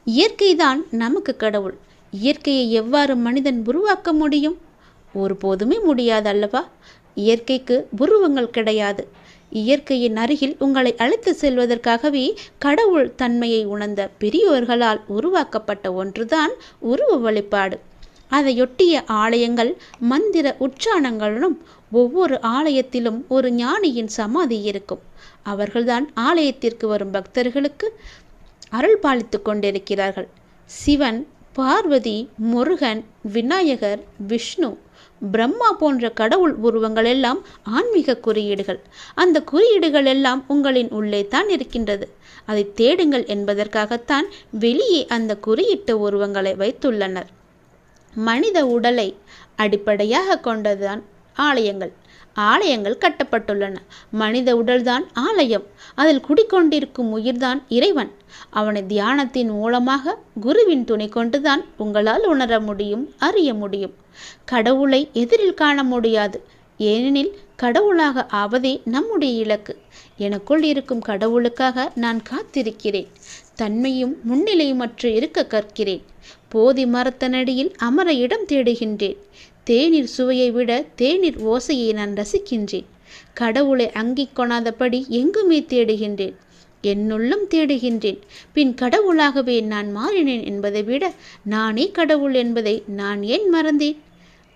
இயற்கைதான் நமக்கு கடவுள். இயற்கையை எவ்வாறு மனிதன் உருவாக்க முடியும்? ஒருபோதுமே முடியாது அல்லவா? இயற்கைக்கு உருவங்கள் கிடையாது. இயற்கையின் அருகில் உங்களை அழைத்து செல்வதற்காகவே கடவுள் தன்மையை உணர்ந்த பெரியோர்களால் உருவாக்கப்பட்ட ஒன்றுதான் உருவ வழிபாடு. அதையொட்டிய ஆலயங்கள் மந்திர உச்சாரணங்களுடன் ஒவ்வொரு ஆலயத்திலும் ஒரு ஞானியின் சமாதி இருக்கும். அவர்கள்தான் ஆலயத்திற்கு வரும் பக்தர்களுக்கு அருள் பாலித்து கொண்டிருக்கிறார்கள். சிவன், பார்வதி, முருகன், விநாயகர், விஷ்ணு, பிரம்மா போன்ற கடவுள் உருவங்கள் எல்லாம் ஆன்மீக குறியீடுகள். அந்த குறியீடுகள் எல்லாம் உங்களின் உள்ளே தான் இருக்கின்றது. அதை தேடுங்கள் என்பதற்காகத்தான் வெளியே அந்த குறியிட்ட உருவங்களை வைத்துள்ளனர். மனித உடலை அடிப்படையாக கொண்டதுதான் ஆலயங்கள். ஆலயங்கள் கட்டப்பட்டுள்ளன. மனித உடல்தான் ஆலயம். அதில் குடிக்கொண்டிருக்கும் உயிர்தான் இறைவன். அவனை தியானத்தின் மூலமாக குருவின் துணை கொண்டுதான் உங்களால் உணர முடியும், அறிய முடியும். கடவுளை எதிரில் காண முடியாது. ஏனெனில் கடவுளாக ஆவதே நம்முடைய இலக்கு. எனக்குள் இருக்கும் கடவுளுக்காக நான் காத்திருக்கிறேன். தன்மையும் முன்னிலையுமற்று இருக்க கற்கிறேன். போதி மரத்தனடியில் அமர இடம் தேடுகின்றேன். தேநீர் சுவையை விட தேநீர் ஓசையை நான் ரசிக்கின்றேன். கடவுளை அங்கிக் கொணாதபடி எங்குமே தேடுகின்றேன். என்னுள்ளும் தேடுகின்றேன். பின் கடவுளாகவே நான் மாறினேன் என்பதை விட நானே கடவுள் என்பதை நான் ஏன் மறந்தேன்?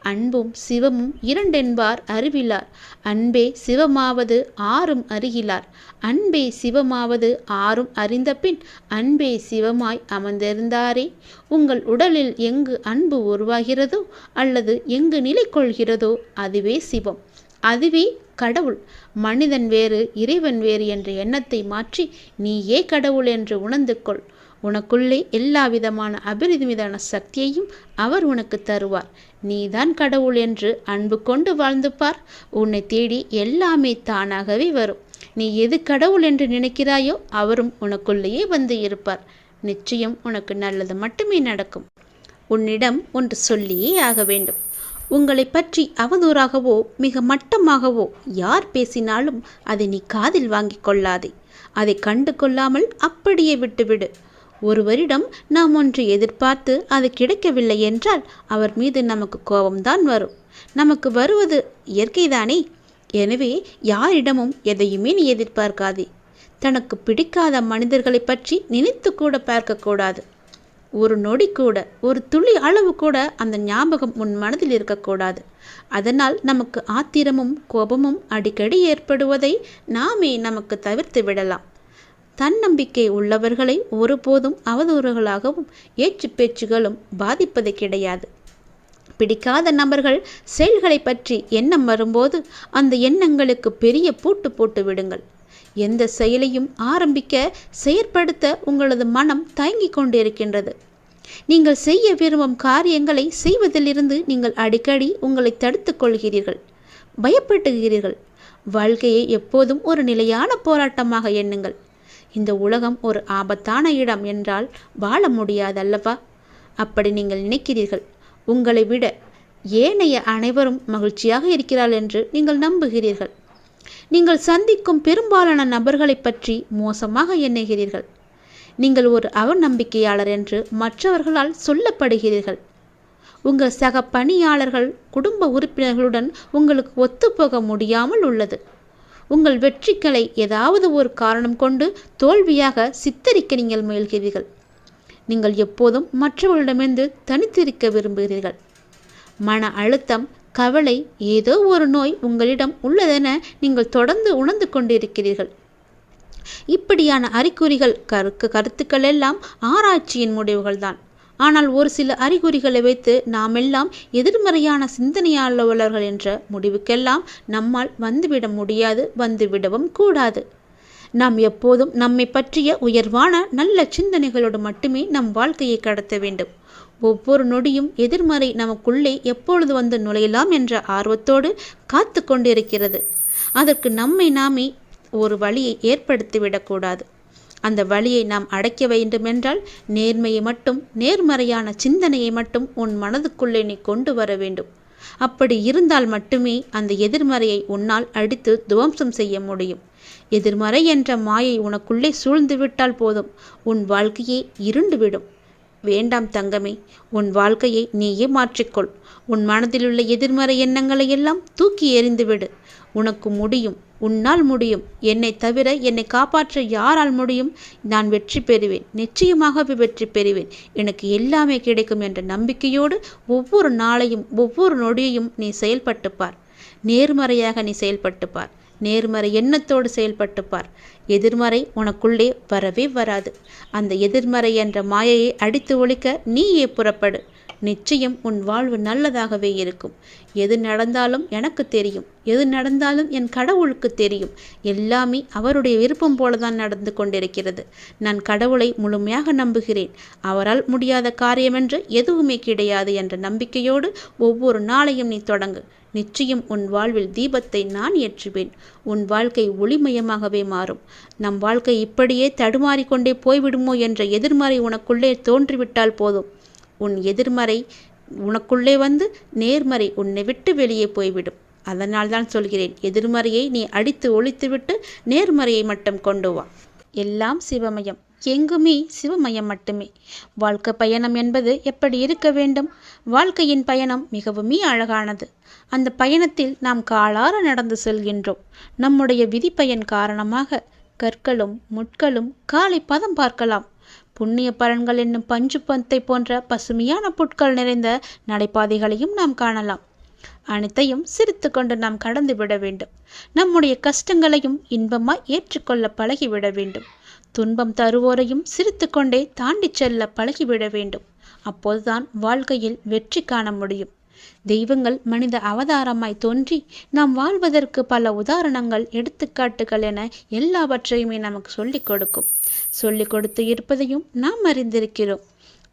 அன்பும் சிவமும் இரண்டென்பார் அறிவிலார். அன்பே சிவமாவது ஆறும் அறிகிலார். அன்பே சிவமாவது ஆறும் அறிந்த பின் அன்பே சிவமாய் அமர்ந்திருந்தாரே. உங்கள் உடலில் எங்கு அன்பு உருவாகிறதோ அல்லது எங்கு நிலை கொள்கிறதோ அதுவே சிவம், அதுவே கடவுள். மனிதன் வேறு, இறைவன் வேறு என்ற எண்ணத்தை மாற்றி நீயே கடவுள் என்று உணர்ந்து கொள். உனக்குள்ளே எல்லா விதமான அபரிமிதமான சக்தியையும் அவர் உனக்கு தருவார். நீதான் கடவுள் என்று அன்பு கொண்டு வாழ்ந்து பார். உன்னை தேடி எல்லாமே தானாகவே வரும். நீ எது கடவுள் என்று நினைக்கிறாயோ அவரும் உனக்குள்ளேயே வந்து இருப்பார். நிச்சயம் உனக்கு நல்லது மட்டுமே நடக்கும். உன்னிடம் ஒன்று சொல்லியே ஆக வேண்டும். உங்களை பற்றி அவதூறாகவோ மிக மட்டமாகவோ யார் பேசினாலும் அதை நீ காதில் வாங்கிக் கொள்ளாதே. அதை கண்டு கொள்ளாமல் அப்படியே விட்டுவிடு. ஒருவரிடம் நாம் ஒன்று எதிர்பார்த்து அது கிடைக்கவில்லை என்றால் அவர் மீது நமக்கு கோபம்தான் வரும். நமக்கு வருவது இயற்கைதானே. எனவே யாரிடமும் எதையுமே நீ எதிர்பார்க்காதே. தனக்கு பிடிக்காத மனிதர்களை பற்றி நினைத்து கூட பார்க்கக்கூடாது. ஒரு நொடி கூட, ஒரு துளி அளவு கூட அந்த ஞாபகம் உன் மனதில் இருக்கக்கூடாது. அதனால் நமக்கு ஆத்திரமும் கோபமும் அடிக்கடி ஏற்படுவதை நாமே நமக்கு தவிர்த்து விடலாம். தன்னம்பிக்கை உள்ளவர்களை ஒருபோதும் அவதூறுகளாகவும் ஏச்சு பேச்சுகளும் பாதிப்பது கிடையாது. பிடிக்காத நபர்கள் செயல்களை பற்றி எண்ணம் வரும்போது அந்த எண்ணங்களுக்கு பெரிய பூட்டு போட்டு விடுங்கள். எந்த செயலையும் ஆரம்பிக்க, செயற்படுத்த உங்களது மனம் தயங்கிக் கொண்டிருக்கின்றது. நீங்கள் செய்ய விரும்பும் காரியங்களை செய்வதிலிருந்து நீங்கள் அடிக்கடி உங்களை தடுத்துக் கொள்கிறீர்கள், பயப்படுகிறீர்கள். வாழ்க்கையை எப்போதும் ஒரு நிலையான போராட்டமாக எண்ணுங்கள். இந்த உலகம் ஒரு ஆபத்தான இடம் என்றால் வாழ முடியாதல்லவா? அப்படி நீங்கள் நினைக்கிறீர்கள். உங்களை விட ஏனைய அனைவரும் மகிழ்ச்சியாக இருக்கிறார்கள் என்று நீங்கள் நம்புகிறீர்கள். நீங்கள் சந்திக்கும் பெரும்பாலான நபர்களை பற்றி மோசமாக எண்ணுகிறீர்கள். நீங்கள் ஒரு அவநம்பிக்கையாளர் என்று மற்றவர்களால் சொல்லப்படுகிறீர்கள். உங்கள் சக பணியாளர்கள், குடும்ப உறுப்பினர்களுடன் உங்களுக்கு ஒத்துப்போக முடியாமல் உள்ளது. உங்கள் வெற்றிகளை ஏதாவது ஒரு காரணம் கொண்டு தோல்வியாக சித்தரிக்க நீங்கள் முயல்கிறீர்கள். நீங்கள் எப்போதும் மற்றவர்களிடமிருந்து தனித்திருக்க விரும்புகிறீர்கள். மன அழுத்தம், கவலை, ஏதோ ஒரு நோய் உங்களிடம் உள்ளதென நீங்கள் தொடர்ந்து உணர்ந்து கொண்டிருக்கிறீர்கள். இப்படியான அறிகுறிகள் கருத்துக்கள் எல்லாம் ஆராய்ச்சியின் முடிவுகள்தான். ஆனால் ஒரு சில அறிகுறிகளை வைத்து நாமெல்லாம் எதிர்மறையான சிந்தனையாளர்கள் என்ற முடிவுக்கெல்லாம் நம்மால் வந்துவிட முடியாது, வந்துவிடவும் கூடாது. நாம் எப்போதும் நம்மை பற்றிய உயர்வான நல்ல சிந்தனைகளோடு மட்டுமே நம் வாழ்க்கையை கடத்த வேண்டும். ஒவ்வொரு நொடியும் எதிர்மறை நமக்குள்ளே எப்பொழுது வந்து நுழையலாம் என்ற ஆர்வத்தோடு காத்து கொண்டிருக்கிறது. அதற்கு நம்மை நாமே ஒரு வழியை ஏற்படுத்திவிடக்கூடாது. அந்த வழியை நாம் அடைக்க வேண்டுமென்றால் நேர்மையை மட்டும், நேர்மறையான சிந்தனையை மட்டும் உன் மனதுக்குள்ளே நீ கொண்டு வர வேண்டும். அப்படி இருந்தால் மட்டுமே அந்த எதிர்மறையை உன்னால் அடித்து துவம்சம் செய்ய முடியும். எதிர்மறை என்ற மாயை உனக்குள்ளே சூழ்ந்து விட்டால் போதும், உன் வாழ்க்கையே இருண்டுவிடும். வேண்டாம் தங்கமே, உன் வாழ்க்கையை நீயே மாற்றிக்கொள். உன் மனதிலுள்ள எதிர்மறை எண்ணங்களை எல்லாம் தூக்கி எறிந்துவிடு. உனக்கு முடியும், உன்னால் முடியும். என்னை தவிர என்னை காப்பாற்ற யாரால் முடியும்? நான் வெற்றி பெறுவேன், நிச்சயமாகவே வெற்றி பெறுவேன். எனக்கு எல்லாமே கிடைக்கும் என்ற நம்பிக்கையோடு ஒவ்வொரு நாளையும் ஒவ்வொரு நொடியையும் நீ செயல்பட்டுப்பார். நேர்மறையாக நீ செயல்பட்டுப்பார். நேர்மறை எண்ணத்தோடு செயல்பட்டுப்பார். எதிர்மறை உனக்குள்ளே வரவே வராது. அந்த எதிர்மறை என்ற மாயையை அடித்து ஒழிக்க நீயே புறப்படு. நிச்சயம் உன் வாழ்வு நல்லதாகவே இருக்கும். எது நடந்தாலும் எனக்கு தெரியும், எது நடந்தாலும் என் கடவுளுக்கு தெரியும். எல்லாமே அவருடைய விருப்பம் போலதான் நடந்து கொண்டிருக்கிறது. நான் கடவுளை முழுமையாக நம்புகிறேன். அவரால் முடியாத காரியமென்று எதுவுமே கிடையாது என்ற நம்பிக்கையோடு ஒவ்வொரு நாளையும் நீ தொடங்கு. நிச்சயம் உன் வாழ்வில் தீபத்தை நான் ஏற்றுவேன். உன் வாழ்க்கை ஒளிமயமாகவே மாறும். நம் வாழ்க்கை இப்படியே தடுமாறிக்கொண்டே போய்விடுமோ என்ற எதிர்மறை உனக்குள்ளே தோன்றிவிட்டால் போதும். உன் எதிர்மறை உனக்குள்ளே வந்து நேர்மறை உன்னை விட்டு வெளியே போய்விடும். அதனால்தான் சொல்கிறேன், எதிர்மறையை நீ அடித்து ஒழித்துவிட்டு நேர்மறையை மட்டும் கொண்டு வா. எல்லாம் சிவமயம், எங்குமே சிவமயம் மட்டுமே. வாழ்க்கை பயணம் என்பது எப்படி இருக்க வேண்டும்? வாழ்க்கையின் பயணம் மிகவுமே அழகானது. அந்த பயணத்தில் நாம் காலார நடந்து செல்கின்றோம். நம்முடைய விதிப்பயன் காரணமாக கற்களும் முட்களும் காலை பதம் பார்க்கலாம். புண்ணிய பலன்கள் என்னும் பஞ்சு பந்தை போன்ற பசுமையான புட்கள் நிறைந்த நடைபாதைகளையும் நாம் காணலாம். அனைத்தையும் சிரித்து கொண்டு நாம் கடந்து விட வேண்டும். நம்முடைய கஷ்டங்களையும் இன்பமாய் ஏற்றுக்கொள்ள பழகிவிட வேண்டும். துன்பம் தருவோரையும் சிரித்து கொண்டே தாண்டி செல்ல பழகிவிட வேண்டும். அப்போதுதான் வாழ்க்கையில் வெற்றி காண முடியும். தெய்வங்கள் மனித அவதாரமாய் தோன்றி நாம் வாழ்வதற்கு பல உதாரணங்கள், எடுத்துக்காட்டுகள் என எல்லாவற்றையுமே நமக்கு சொல்லிக் கொடுக்கும். சொல்லிக் கொடுத்து இருப்பதையும் நாம் அறிந்திருக்கிறோம்.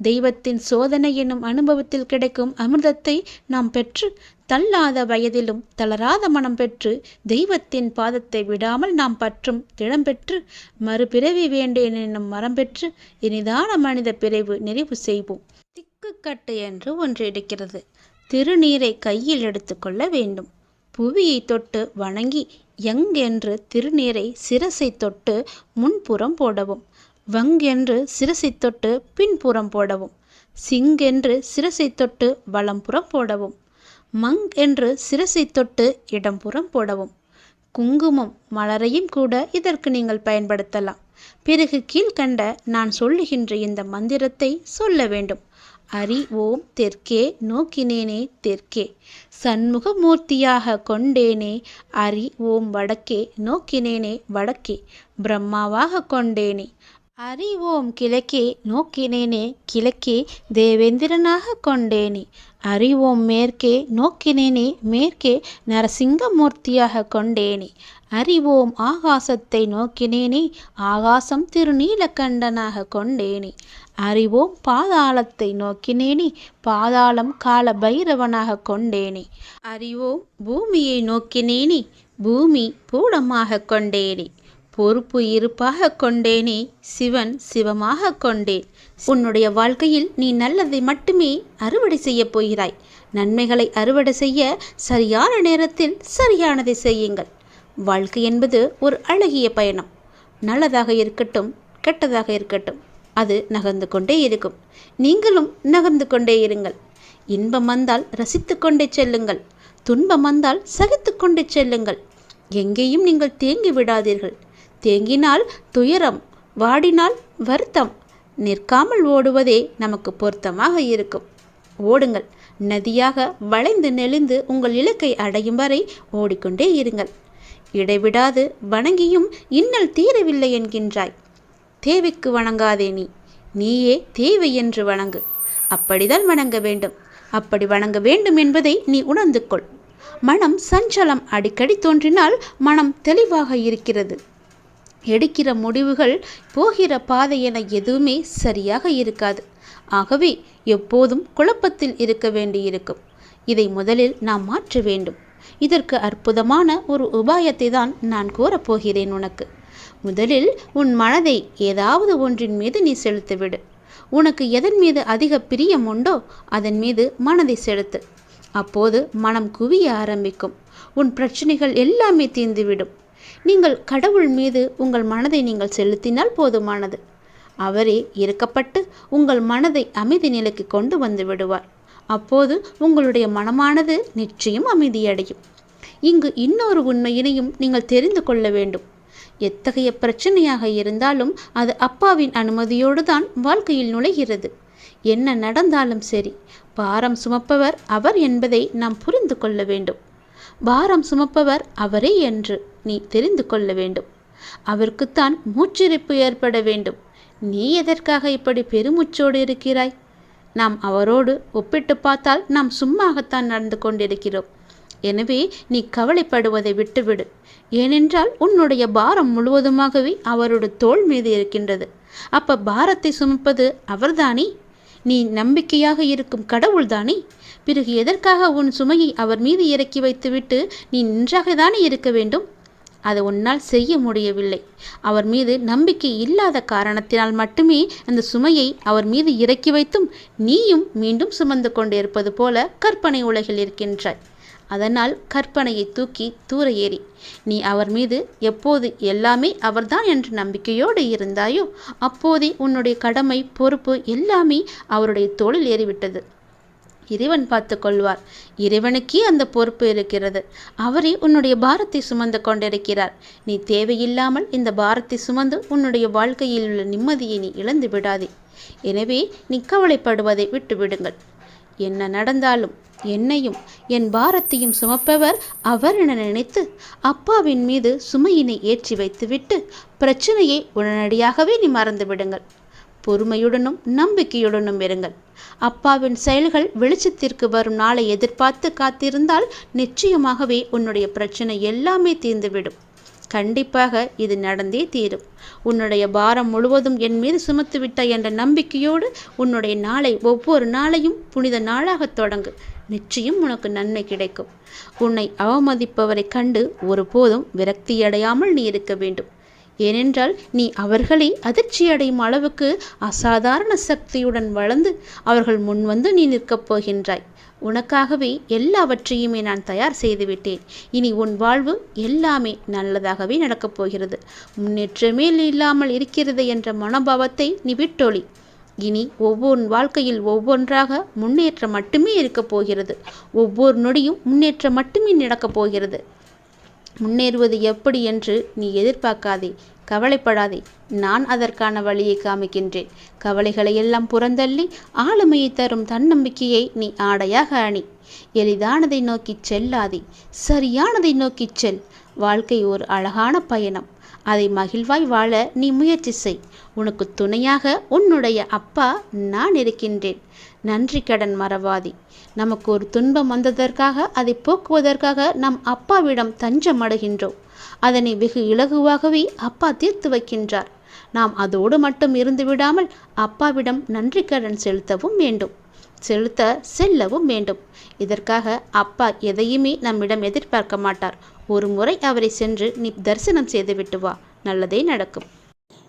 தெய்வத்தின் சோதனை என்னும் அனுபவத்தில் கிடைக்கும் அமிர்தத்தை நாம் பெற்று தள்ளாத வயதிலும் தளராத மனம் பெற்று தெய்வத்தின் பாதத்தை விடாமல் நாம் பற்றும் திடம் பெற்று மறுபிறவி வேண்டேன் என்னும் மரம் பெற்று இனிதான மனித பிறவு நிறைவு செய்வோம். திக்குக்கட்டு என்று ஒன்று இருக்கிறது. திருநீரை கையில் எடுத்துக்கொள்ள வேண்டும். புவியை தொட்டு வணங்கி என்று திருநீரை சிரசை தொட்டு முன்புறம் போடவும். என்று சிரசை தொட்டு பின்புறம் போடவும். என்று சிரசை தொட்டு வலம்புறம் போடவும். என்று சிரசை தொட்டு இடம்புறம் போடவும். குங்குமம் மலரையும் கூட இதற்கு நீங்கள் பயன்படுத்தலாம். பிறகு கீழ்கண்ட நான் சொல்லுகின்ற இந்த மந்திரத்தை சொல்ல வேண்டும். அரி ஓம் தெற்கே நோக்கினேனே தெற்கே, சண்முகமூர்த்தியாக கொண்டேனே. அரி ஓம் வடக்கே நோக்கினேனே வடக்கே, பிரம்மாவாக கொண்டேனே. அரி ஓம் கிழக்கே நோக்கினேனே கிழக்கே, தேவேந்திரனாக கொண்டேனே. அரி ஓம் மேற்கே நோக்கினேனே மேற்கே, நரசிங்கமூர்த்தியாக கொண்டேனே. அரி ஓம் ஆகாசத்தை நோக்கினேனே, ஆகாசம் திருநீலகண்டனாக கொண்டேனே. அறிவோம் பாதாளத்தை நோக்கினேனே, பாதாளம் கால பைரவனாக கொண்டேனே. அறிவோம் பூமியை நோக்கினேனே, பூமி பூடமாக கொண்டேனே. பொறுப்பு இருப்பாக கொண்டேனே, சிவன் சிவமாக கொண்டேன். உன்னுடைய வாழ்க்கையில் நீ நல்லதை மட்டுமே அறுவடை செய்ய போகிறாய். நன்மைகளை அறுவடை செய்ய சரியான நேரத்தில் சரியானதை செய்யுங்கள். வாழ்க்கை என்பது ஒரு அழகிய பயணம். நல்லதாக இருக்கட்டும், கெட்டதாக இருக்கட்டும், அது நகர்ந்து கொண்டே இருக்கும். நீங்களும் நகர்ந்து கொண்டே இருங்கள். இன்பம் வந்தால் ரசித்து கொண்டே செல்லுங்கள். துன்பம் வந்தால் சகித்து கொண்டே செல்லுங்கள். எங்கேயும் நீங்கள் தேங்கி விடாதீர்கள். தேங்கினால் துயரம், வாடினால் வருத்தம். நிற்காமல் ஓடுவதே நமக்கு பொருத்தமாக இருக்கும். ஓடுங்கள். நதியாக வளைந்து நெளிந்து உங்கள் இலக்கை அடையும் வரை ஓடிக்கொண்டே இருங்கள். இடைவிடாது வணங்கியும் இன்னல் தீரவில்லை என்கின்றாய். தேவைக்கு வணங்காதே, நீயே தேவை என்று வணங்கு. அப்படிதான் வணங்க வேண்டும். அப்படி வணங்க வேண்டும் என்பதை நீ உணர்ந்து கொள். மனம் சஞ்சலம் அடிக்கடி தோன்றினால் மனம் தெளிவாக இருக்கிறது. எடுக்கிற முடிவுகள், போகிற பாதை என எதுவுமே சரியாக இருக்காது. ஆகவே எப்போதும் குழப்பத்தில் இருக்க வேண்டியிருக்கும். இதை முதலில் நாம் மாற்ற வேண்டும். இதற்கு அற்புதமான ஒரு உபாயத்தை தான் நான் கூறப்போகிறேன் உனக்கு. முதலில் உன் மனதை ஏதாவது ஒன்றின் மீது நீ செலுத்திவிடு. உனக்கு எதன் மீது அதிக பிரியம் உண்டோ அதன் மீது மனதை செலுத்து. அப்போது மனம் குவிய ஆரம்பிக்கும். உன் பிரச்சனைகள் எல்லாமே தீர்ந்துவிடும். நீங்கள் கடவுள் மீது உங்கள் மனதை நீங்கள் செலுத்தினால் போதுமானது. அவரே இறக்கப்பட்டு உங்கள் மனதை அமைதி நிலைக்கு கொண்டு வந்து விடுவார். அப்போது உங்களுடைய மனமானது நிச்சயம் அமைதியடையும். இங்கு இன்னொரு உண்மையினையும் நீங்கள் தெரிந்து கொள்ள வேண்டும். எத்தகைய பிரச்சனையாக இருந்தாலும் அது அப்பாவின் அனுமதியோடு தான் வாழ்க்கையில் நுழைகிறது. என்ன நடந்தாலும் சரி, பாரம் சுமப்பவர் அவர் என்பதை நாம் புரிந்து கொள்ள வேண்டும். பாரம் சுமப்பவர் அவரே என்று நீ தெரிந்து கொள்ள வேண்டும். அவருக்குத்தான் மூச்சிறைப்பு ஏற்பட வேண்டும். நீ எதற்காக இப்படி பெருமூச்சோடு இருக்கிறாய்? நாம் அவரோடு ஒப்பிட்டு பார்த்தால் நாம் சும்மாகத்தான் நடந்து கொண்டிருக்கிறோம். எனவே நீ கவலைப்படுவதை விட்டுவிடு. ஏனென்றால் உன்னுடைய பாரம் முழுவதுமாகவே அவருடைய தோள் மீது இருக்கின்றது. அப்ப பாரத்தை சுமப்பது அவர்தானே? நீ நம்பிக்கையாக இருக்கும் கடவுள்தானே? பிறகு எதற்காக உன் சுமையை அவர் மீது இறக்கி வைத்துவிட்டு நீ நின்றாகத்தானே இருக்க வேண்டும்? அதை உன்னால் செய்ய முடியவில்லை. அவர் மீது நம்பிக்கை இல்லாத காரணத்தினால் மட்டுமே அந்த சுமையை அவர் மீது இறக்கி வைத்தும் நீயும் மீண்டும் சுமந்து கொண்டு இருப்பது போல கற்பனை உலகில் இருக்கின்றாய். அதனால் கற்பனையை தூக்கி தூர ஏறி நீ அவர் மீது எப்போது எல்லாமே அவர்தான் என்ற நம்பிக்கையோடு இருந்தாயோ அப்போதே உன்னுடைய கடமை பொறுப்பு எல்லாமே அவருடைய தோளில் ஏறிவிட்டது. இறைவன் பார்த்து கொள்வார். இறைவனுக்கே அந்த பொறுப்பு இருக்கிறது. அவரே உன்னுடைய பாரத்தை சுமந்து கொண்டிருக்கிறார். நீ தேவையில்லாமல் இந்த பாரத்தை சுமந்து உன்னுடைய வாழ்க்கையில் உள்ள நிம்மதியை நீ இழந்து விடாதே. எனவே நீ கவலைப்படுவதை விட்டு விடுங்கள். என்ன நடந்தாலும் என்னையும் என் பாரத்தையும் சுமப்பவர் அவர் என நினைத்து அப்பாவின் மீது சுமையினை ஏற்றி வைத்துவிட்டு பிரச்சனையை உடனடியாகவே நீ மறந்து விடுங்கள். பொறுமையுடனும் நம்பிக்கையுடனும் இருங்கள். அப்பாவின் செயல்கள் வெளிச்சத்திற்கு வரும் நாளை எதிர்பார்த்து காத்திருந்தால் நிச்சயமாகவே உன்னுடைய பிரச்சனை எல்லாமே தீர்ந்துவிடும். கண்டிப்பாக இது நடந்தே தீரும். உன்னுடைய பாரம் முழுவதும் என் மீது சுமத்து விட்டாய் என்ற நம்பிக்கையோடு உன்னுடைய நாளை ஒவ்வொரு நாளையும் புனித நாளாக தொடங்கு. நிச்சயம் உனக்கு நன்மை கிடைக்கும். உன்னை அவமதிப்பவரை கண்டு ஒருபோதும் விரக்தியடையாமல் நீ இருக்க வேண்டும். ஏனென்றால் நீ அவர்களை அதிர்ச்சியடையும் அளவுக்கு அசாதாரண சக்தியுடன் வளர்ந்து அவர்கள் முன்வந்து நீ நிற்கப் போகின்றாய். உனக்காகவே எல்லாவற்றையுமே நான் தயார் செய்துவிட்டேன். இனி உன் வாழ்வு எல்லாமே நல்லதாகவே நடக்கப் போகிறது. முன்னேற்றமே இல்லாமல் இருக்கிறது என்ற மனோபாவத்தை நீ விட்டொழி. இனி ஒவ்வொரு வாழ்க்கையில் ஒவ்வொன்றாக முன்னேற்றம் மட்டுமே இருக்கப் போகிறது. ஒவ்வொரு நொடியும் முன்னேற்றம் மட்டுமே நடக்கப் போகிறது. முன்னேறுவது எப்படி என்று நீ எதிர்பார்க்காதே, கவலைப்படாதே. நான் அதற்கான வழியை காமிக்கின்றேன். கவலைகளை எல்லாம் புறந்தள்ளி ஆளுமையை தரும் தன்னம்பிக்கையை நீ ஆடையாக அணி. எளிதானதை நோக்கி செல்லாதே, சரியானதை நோக்கி செல். வாழ்க்கை ஒரு அழகான பயணம். அதை மகிழ்வாய் வாழ நீ முயற்சி செய். உனக்கு துணையாக உன்னுடைய அப்பா நான் இருக்கின்றேன். நன்றி கடன் மறவாதி. நமக்கு ஒரு துன்பம் வந்ததற்காக அதை போக்குவதற்காக நம் அப்பாவிடம் தஞ்சம் அடைகின்றோம். அதனை வெகு இலகுவாகவே அப்பா தீர்த்து வைக்கின்றார். நாம் அதோடு மட்டும் இருந்து விடாமல் அப்பாவிடம் நன்றி கடன் செலுத்தவும் வேண்டும். செல்லவும் வேண்டும். இதற்காக அப்பா எதையுமே நம்மிடம் எதிர்பார்க்க மாட்டார். ஒரு முறை அவரை சென்று நீ தரிசனம் செய்துவிட்டு வா, நல்லதே நடக்கும்.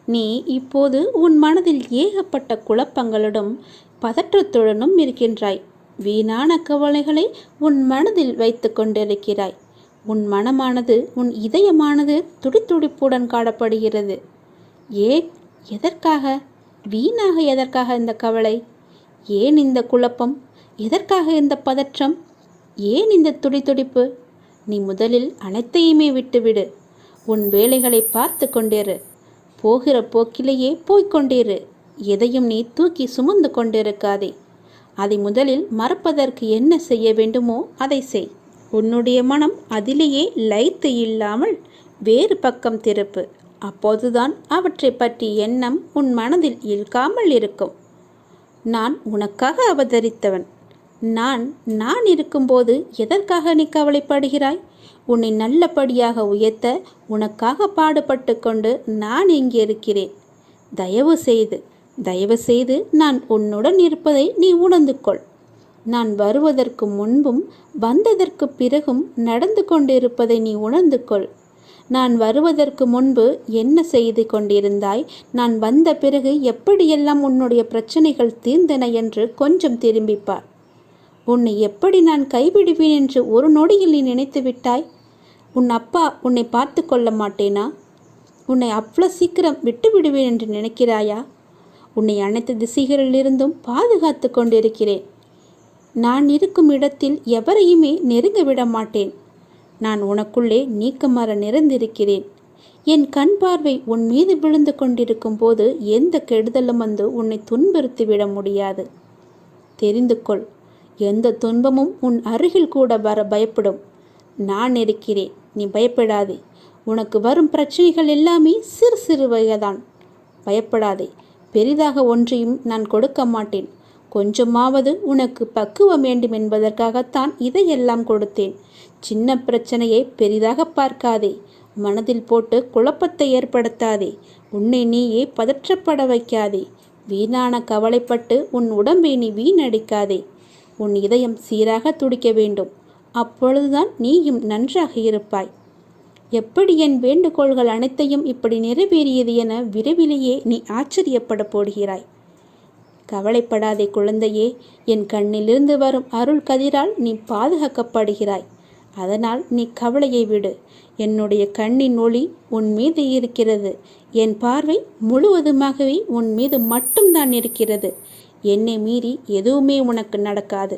நீ இப்போது உன் மனதில் ஏகப்பட்ட குழப்பங்களுடன் பதற்றத்துடனும் இருக்கின்றாய். வீணான கவலைகளை உன் மனதில் வைத்து கொண்டிருக்கிறாய். உன் மனமானது, உன் இதயமானது துடித்துடிப்புடன் காணப்படுகிறது. எதற்காக? வீணாக எதற்காக இந்த கவலை? ஏன் இந்த குழப்பம்? எதற்காக இந்த பதற்றம்? ஏன் இந்த துடித்துடிப்பு? நீ முதலில் அனைத்தையுமே விட்டுவிடு. உன் வேலைகளை பார்த்து கொண்டிரு. போகிற போக்கிலேயே போய்கொண்டிரு. எதையும் நீ தூக்கி சுமந்து கொண்டிருக்காதே. அதை முதலில் மறப்பதற்கு என்ன செய்ய வேண்டுமோ அதை செய். உன்னுடைய மனம் அதிலேயே லயித்து இல்லாமல் வேறு பக்கம் திருப்பு. அப்போதுதான் அவற்றை பற்றி எண்ணம் உன் மனதில் இழுக்காமல் இருக்கும். நான் உனக்காக அவதரித்தவன். நான் இருக்கும்போது எதற்காக நீ கவலைப்படுகிறாய்? உன்னை நல்லபடியாக உயர்த்த உனக்காக பாடுபட்டு கொண்டு நான் இங்கே இருக்கிறேன். தயவு செய்து நான் உன்னுடன் இருப்பதை நீ உணர்ந்து கொள். நான் வருவதற்கு முன்பும் வந்ததற்கு பிறகும் நடந்து கொண்டிருப்பதை நீ உணர்ந்து கொள். நான் வருவதற்கு முன்பு என்ன செய்து கொண்டிருந்தாய், நான் வந்த பிறகு எப்படியெல்லாம் உன்னுடைய பிரச்சனைகள் தீர்ந்தன என்று கொஞ்சம் திரும்பிப்பார். உன்னை எப்படி நான் கைவிடுவேன் என்று ஒரு நொடியில் நீ நினைத்து விட்டாய்? உன் அப்பா உன்னை பார்த்து கொள்ள மாட்டேனா? உன்னை அவ்வளோ சீக்கிரம் விட்டு விடுவேன் என்று நினைக்கிறாயா? உன்னை அனைத்து திசைகளிலிருந்தும் பாதுகாத்து கொண்டிருக்கிறேன். நான் இருக்கும் இடத்தில் எவரையுமே நெருங்க விட மாட்டேன். நான் உனக்குள்ளே நீக்கமற நிறைந்திருக்கிறேன். என் கண் பார்வை உன் மீது விழுந்து கொண்டிருக்கும் போது எந்த கெடுதலும் வந்து உன்னை துன்புறுத்தி விட முடியாது. தெரிந்து கொள், எந்த துன்பமும் உன் அருகில் கூட வர பயப்படும். நான் இருக்கிறேன், நீ பயப்படாதே. உனக்கு வரும் பிரச்சனைகள் எல்லாமே சிறு சிறு வகைதான். பயப்படாதே. பெரிதாக ஒன்றையும் நான் கொடுக்க மாட்டேன். கொஞ்சமாவது உனக்கு பக்குவம் வேண்டும் என்பதற்காகத்தான் இதையெல்லாம் கொடுத்தேன். சின்ன பிரச்சனையை பெரிதாக பார்க்காதே. மனதில் போட்டு குழப்பத்தை ஏற்படுத்தாதே. உன்னை நீயே பதற்றப்பட வைக்காதே. வீணான கவலைப்பட்டு உன் உடம்பை நீ வீணடிக்காதே. உன் இதயம் சீராக துடிக்க வேண்டும். அப்பொழுதுதான் நீயும் நன்றாக இருப்பாய். எப்படி என் வேண்டுகோள்கள் அனைத்தையும் இப்படி நிறைவேறியது என விரைவிலேயே நீ ஆச்சரியப்பட போடுகிறாய். கவலைப்படாதே குழந்தையே. என் கண்ணிலிருந்து வரும் அருள் கதிரால் நீ பாதுகாக்கப்படுகிறாய். அதனால் நீ கவலையை விடு. என்னுடைய கண்ணின் ஒளி உன் மீது இருக்கிறது. என் பார்வை முழுவதுமாகவே உன் மீது மட்டும்தான் இருக்கிறது. என்னை மீறி எதுவுமே உனக்கு நடக்காது.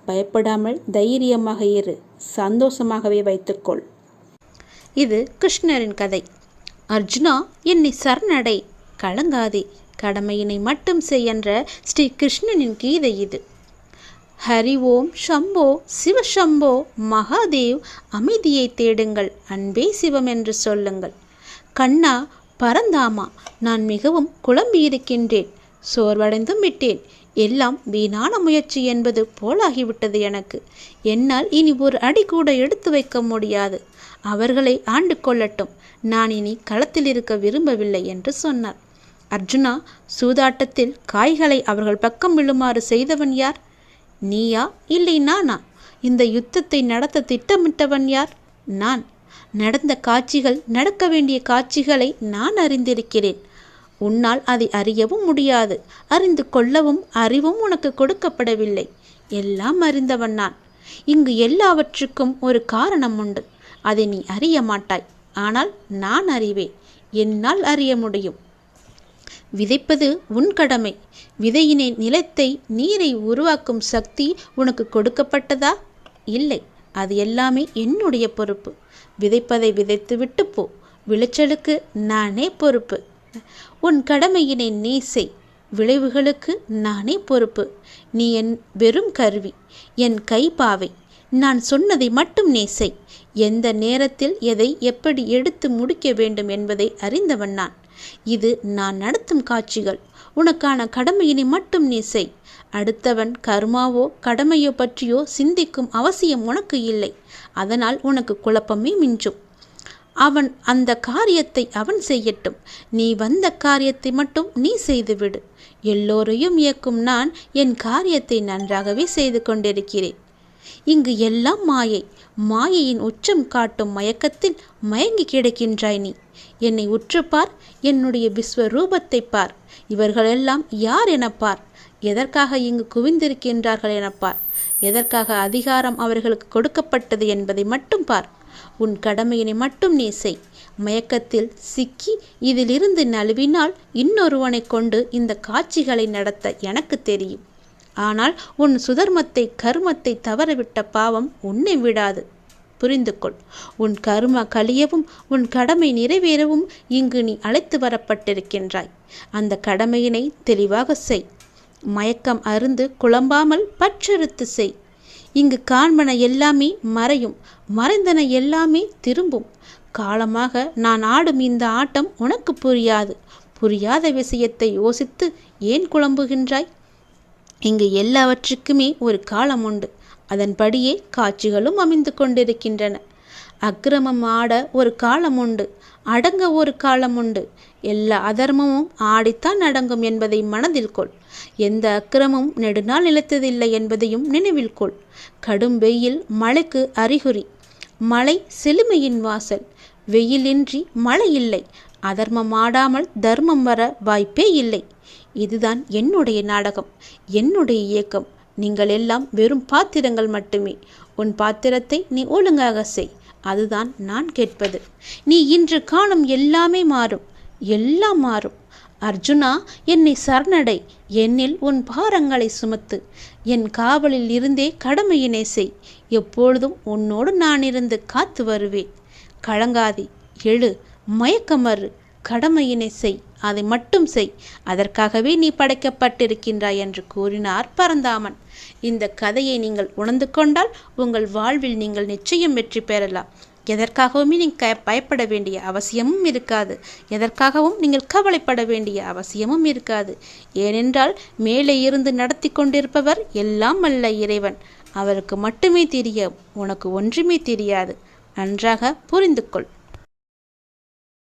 பயப்படாமல் தைரியமாக இரு. சந்தோஷமாகவே வைத்துக்கொள். இது கிருஷ்ணரின் கதை. அர்ஜுனா, என்னை சரணடை, கலங்காதே, கடமையினை மட்டும் செய் என்ற ஸ்ரீ கிருஷ்ணனின் கீதை இது. ஹரி ஓம் சம்போ சிவசம்போ மகாதேவ். அமைதியை தேடுங்கள், அன்பே சிவம் என்று சொல்லுங்கள். கண்ணா பரந்தாமா, நான் மிகவும் குழம்பியிருக்கின்றேன். சோர்வடைந்தும் விட்டேன். எல்லாம் வீணான முயற்சி என்பது போலாகிவிட்டது எனக்கு. என்னால் இனி ஒரு அடி கூட எடுத்து வைக்க முடியாது. அவர்களை ஆண்டு கொள்ளட்டும். நான் இனி களத்தில் இருக்க விரும்பவில்லை என்று சொன்னார். அர்ஜுனா, சூதாட்டத்தில் காய்களை அவர்கள் பக்கம் விழுமாறு செய்தவன் யார்? நீயா இல்லை நானா? இந்த யுத்தத்தை நடத்த திட்டமிட்டவன் யார்? நான். நடந்த காட்சிகள், நடக்க வேண்டிய காட்சிகளை நான் அறிந்திருக்கிறேன். உன்னால் அதை அறியவும் முடியாது. அறிந்து கொள்ளவும் அறிவும் உனக்கு கொடுக்கப்படவில்லை. எல்லாம் அறிந்தவன் நான். இங்கு எல்லாவற்றுக்கும் ஒரு காரணம் உண்டு. அதை நீ அறிய மாட்டாய். ஆனால் நான் அறிவேன். என்னால் அறிய முடியும். விதைப்பது உன் கடமை. விதையினை நிலத்தை நீரை உருவாக்கும் சக்தி உனக்கு கொடுக்கப்பட்டதா? இல்லை. அது எல்லாமே என்னுடைய பொறுப்பு. விதைப்பதை விதைத்து விட்டு போ. விளைச்சலுக்கு நானே பொறுப்பு. உன் கடமையினை நீ செய். விளைவுகளுக்கு நானே பொறுப்பு. நீ என் வெறும் கருவி, என் கைப்பாவை. நான் சொன்னதை மட்டும் நீ செய். எந்த நேரத்தில் எதை எப்படி எடுத்து முடிக்க வேண்டும் என்பதை அறிந்தவன் நான். இது நான் நடத்தும் காட்சிகள். உனக்கான கடமையினை மட்டும் நீ செய். அடுத்தவன் கர்மாவோ கடமையோ பற்றியோ சிந்திக்கும் அவசியம் உனக்கு இல்லை. அதனால் உனக்கு குழப்பமே மிஞ்சும். அவன் அந்த காரியத்தை அவன் செய்யட்டும். நீ வந்த காரியத்தை மட்டும் நீ செய்துவிடு. எல்லோரையும் இயக்கும் நான் என் காரியத்தை நன்றாகவே செய்து கொண்டிருக்கிறேன். இங்கு எல்லாம் மாயை. மாயையின் உச்சம் காட்டும் மயக்கத்தில் மயங்கி கிடக்கின்றாய் நீ. என்னை உற்றுப்பார். என்னுடைய விஸ்வரூபத்தை பார். இவர்களெல்லாம் யார் என பார். எதற்காக இங்கு குவிந்திருக்கின்றார்கள் என பார். எதற்காக அதிகாரம் அவர்களுக்கு கொடுக்கப்பட்டது என்பதை மட்டும் பார். உன் கடமையினை மட்டும் நீ செய். மயக்கத்தில் சிக்கி இதிலிருந்து நழுவினால் இன்னொருவனை கொண்டு இந்த காட்சிகளை நடத்த எனக்கு தெரியும். ஆனால் உன் சுதர்மத்தை கர்மத்தை தவறவிட்ட பாவம் உன்னை விடாது. புரிந்து கொள். உன் கர்ம கழியவும் உன் கடமை நிறைவேறவும் இங்கு நீ அழைத்து வரப்பட்டிருக்கின்றாய். அந்த கடமையினை தெளிவாக செய். மயக்கம் அருந்து குழம்பாமல் பற்றறுத்து செய். இங்கு காண்பன எல்லாமே மறையும். மறைந்தன எல்லாமே திரும்பும். காலமாக நான் ஆடும் இந்த ஆட்டம் உனக்கு புரியாது. புரியாத விஷயத்தை யோசித்து ஏன் குழம்புகின்றாய்? இங்கு எல்லாவற்றுக்குமே ஒரு காலம் உண்டு. அதன்படியே காட்சிகளும் அமைந்து கொண்டிருக்கின்றன. அக்கிரமம் ஆட ஒரு காலம் உண்டு. அடங்க ஒரு காலம் உண்டு. எல்லா அதர்மமும் ஆடித்தான் அடங்கும் என்பதை மனதில் கொள். எந்த அக்கிரமும் நெடுநாள் நிலைத்ததில்லை என்பதையும் நினைவில் கொள். கடும் வெயில் மழைக்கு அறிகுறி. மழை செழுமையின் வாசல். வெயிலின்றி மழை இல்லை. அதர்மம் ஆடாமல் தர்மம் வர வாய்ப்பே இல்லை. இதுதான் என்னுடைய நாடகம், என்னுடைய இயக்கம். நீங்கள் எல்லாம் வெறும் பாத்திரங்கள் மட்டுமே. உன் பாத்திரத்தை நீ ஒழுங்காக செய். அதுதான் நான் கேட்பது. நீ இன்று காணும் எல்லாமே மாறும். எல்லாம் மாறும். அர்ஜுனா, என்னை சரணடை, என்னில் உன் பாரங்களை சுமத்து, என் காவலில் இருந்தே கடமையினை செய், எப்பொழுதும் உன்னோடு நான் இருந்து காத்து வருவேன். கலங்காதே, எழு, மயக்கமறு, கடமையினை செய், அதை மட்டும் செய், அதற்காகவே நீ படைக்கப்பட்டிருக்கின்றாய் என்று கூறினார் பரந்தாமன். இந்த கதையை நீங்கள் உணர்ந்து கொண்டால் உங்கள் வாழ்வில் நீங்கள் நிச்சயம் வெற்றி பெறலாம். எதற்காகவுமே நீங்கள் பயப்பட வேண்டிய அவசியமும் இருக்காது. எதற்காகவும் நீங்கள் கவலைப்பட வேண்டிய அவசியமும் இருக்காது. ஏனென்றால் மேலே இருந்து நடத்தி கொண்டிருப்பவர் எல்லாம் அல்ல இறைவன். அவருக்கு மட்டுமே தெரியும், உனக்கு ஒன்றுமே தெரியாது. நன்றாக புரிந்து கொள்.